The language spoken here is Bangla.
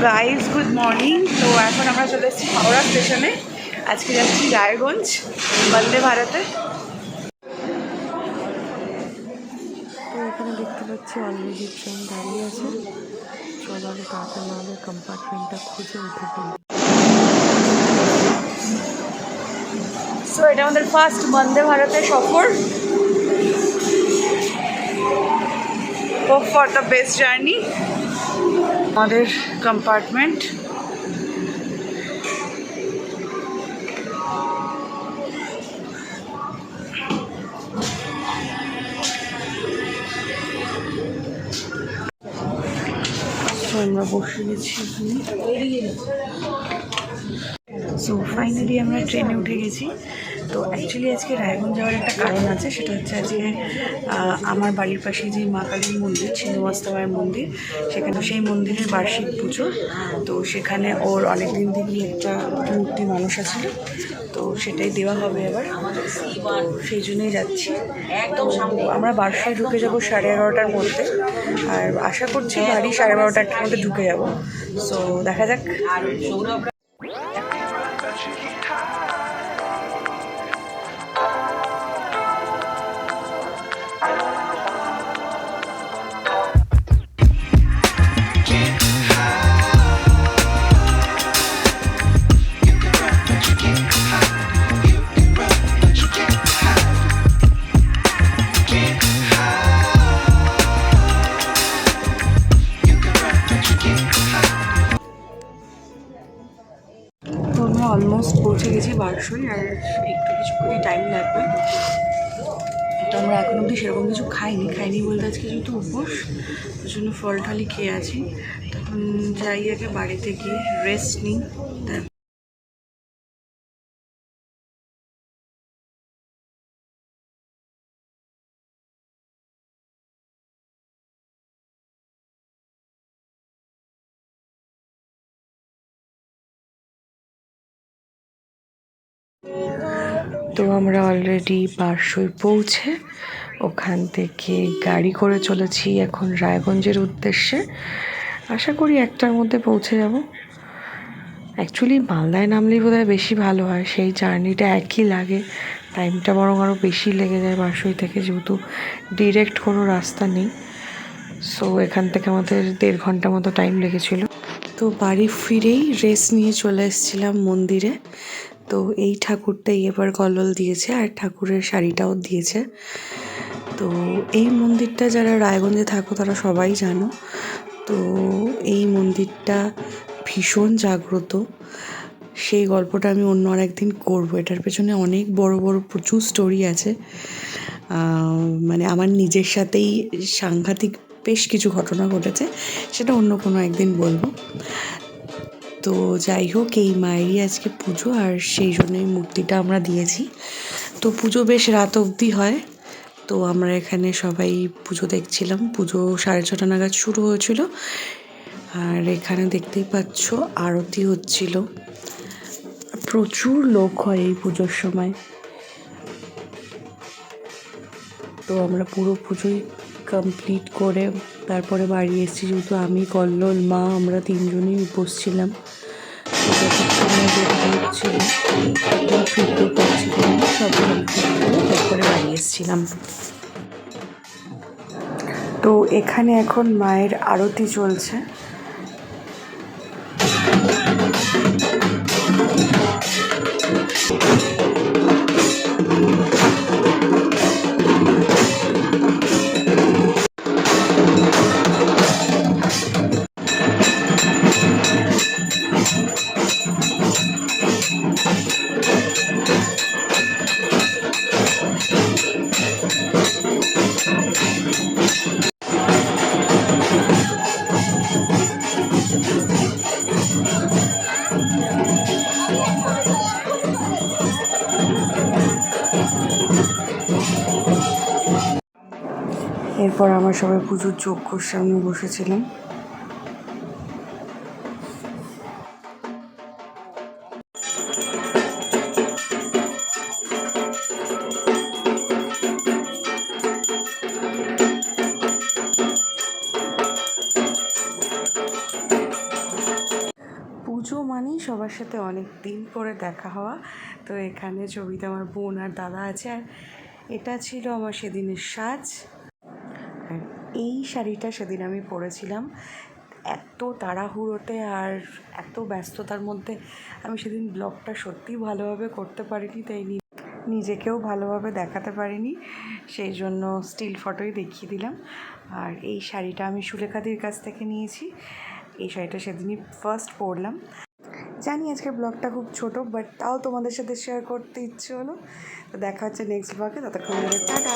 Guys good morning. তো এখন আমরা চলে এসেছি হাওড়া স্টেশনে। আজকে যাচ্ছি রায়গঞ্জ বন্দে ভারতে। তো এখানে দেখতে পাচ্ছি অলরেডি ট্রেন দাঁড়িয়ে আছে। চলো আগে তাড়াতাড়ি আমাদের কম্পার্টমেন্টটা খুঁজে উঠে পড়ি। সো এটা আমাদের ফার্স্ট বন্দে ভারতের সফর। Hope for the best journey. আমাদের কম্পার্টমেন্ট। আমরা বসে গেছি এখানে। সো ফাইনালি আমরা ট্রেনে উঠে গেছি। তো অ্যাকচুয়ালি আজকে রায়গঞ্জ যাওয়ার একটা কারণ আছে, সেটা হচ্ছে আজকে আমার বাড়ির পাশে যে মা কালীর মন্দির, ছিন্নমস্তা মন্দির, সেখানে সেই মন্দিরের বার্ষিক পুজো। তো সেখানে ওর অনেক দিন থেকেই একটা মূর্তি মানুষ আছে, তো সেটাই দেওয়া হবে এবার। তো সেই জন্যই যাচ্ছি। তো আমরা বার্ষিক ঢুকে যাবো 11:30টার মধ্যে, আর আশা করছি বাড়ি 12:30টার মধ্যে ঢুকে যাব। সো দেখা যাক। অলমোস্ট পৌঁছে গেছি বারসই, আর একটু কিছুক্ষণই টাইম লাগবে। তো আমরা এখন অবধি সেরকম কিছু খাইনি বলতে আজকে যেহেতু উপোস, ওই জন্য ফল টলই খেয়ে আছি। তখন যাই আগে বাড়িতে গিয়ে রেস্ট নিই। তো আমরা অলরেডি বারসই পৌঁছে ওখান থেকে গাড়ি করে চলেছি এখন রায়গঞ্জের উদ্দেশ্যে। আশা করি 1টার মধ্যে পৌঁছে যাব। অ্যাকচুয়ালি মালদায় নামলেই বোধহয় বেশি ভালো হয়, সেই জার্নিটা একই লাগে, টাইমটা বরং আরও বেশি লেগে যায় বারসই থেকে, যেহেতু ডিরেক্ট কোনো রাস্তা নেই। সো এখান থেকে আমাদের 1.5 ঘন্টা মতো টাইম লেগেছিল। তো বাড়ি ফিরেই রেস্ট নিয়ে চলে এসেছিলাম মন্দিরে। তো এই ঠাকুরটাই এবার কল্লোল দিয়েছে, আর ঠাকুরের শাড়িটাও দিয়েছে। তো এই মন্দিরটা যারা রায়গঞ্জে থাকো তারা সবাই জানো। তো এই মন্দিরটা ভীষণ জাগ্রত, সেই গল্পটা আমি অন্য আর একদিন করবো। এটার পেছনে অনেক বড় বড় প্রচুর স্টোরি আছে। মানে আমার নিজের সাথেই সাংঘাতিক বেশ কিছু ঘটনা ঘটেছে, সেটা অন্য কোনো একদিন বলবো। তো যাই হোক, এই মায়েরই আজকে পুজো, আর সেই জন্যই মূর্তিটা আমরা দিয়েছি। তো পুজো বেশ রাত অবধি হয়। তো আমরা এখানে সবাই পুজো দেখছিলাম। পুজো 6:30 নাগাদ শুরু হয়েছিল, আর এখানে দেখতেই পাচ্ছ আরতি হচ্ছিল। প্রচুর লোক হয় এই পুজোর সময়। তো আমরা পুরো পুজোই কমপ্লিট করে তারপরে বাড়ি এসেছি, যেহেতু আমি, কল্লোল, মা, আমরা 3জনই উপোস ছিলাম। তারপরে বাড়ি এসেছিলাম। তো এখানে এখন মায়ের আরতি চলছে। এরপর আমরা সবাই পুজোর যজ্ঞর সামনে বসেছিলাম। সাথে অনেক দিন পরে দেখা হওয়া। তো এখানে ছবিতে আমার বোন আর দাদা আছে, আর এটা ছিল আমার সেদিনের সাজ। আর এই শাড়িটা সেদিন আমি পরেছিলাম। এত তাড়াহুড়োতে আর এত ব্যস্ততার মধ্যে আমি সেদিন ব্লগটা সত্যিই ভালোভাবে করতে পারিনি, তাই নিজেকেও ভালোভাবে দেখাতে পারিনি, সেই জন্য স্টিল ফটোই দেখিয়ে দিলাম। আর এই শাড়িটা আমি সুলেখাদির কাছ থেকে নিয়েছি। এই শাড়িটা সেদিনই ফার্স্ট পরলাম। জানি আজকের ব্লগটা খুব ছোট, বাট তাও তোমাদের সাথে শেয়ার করতে ইচ্ছে হলো। তো দেখা হচ্ছে নেক্সট ব্লগে, ততক্ষণ টাটা।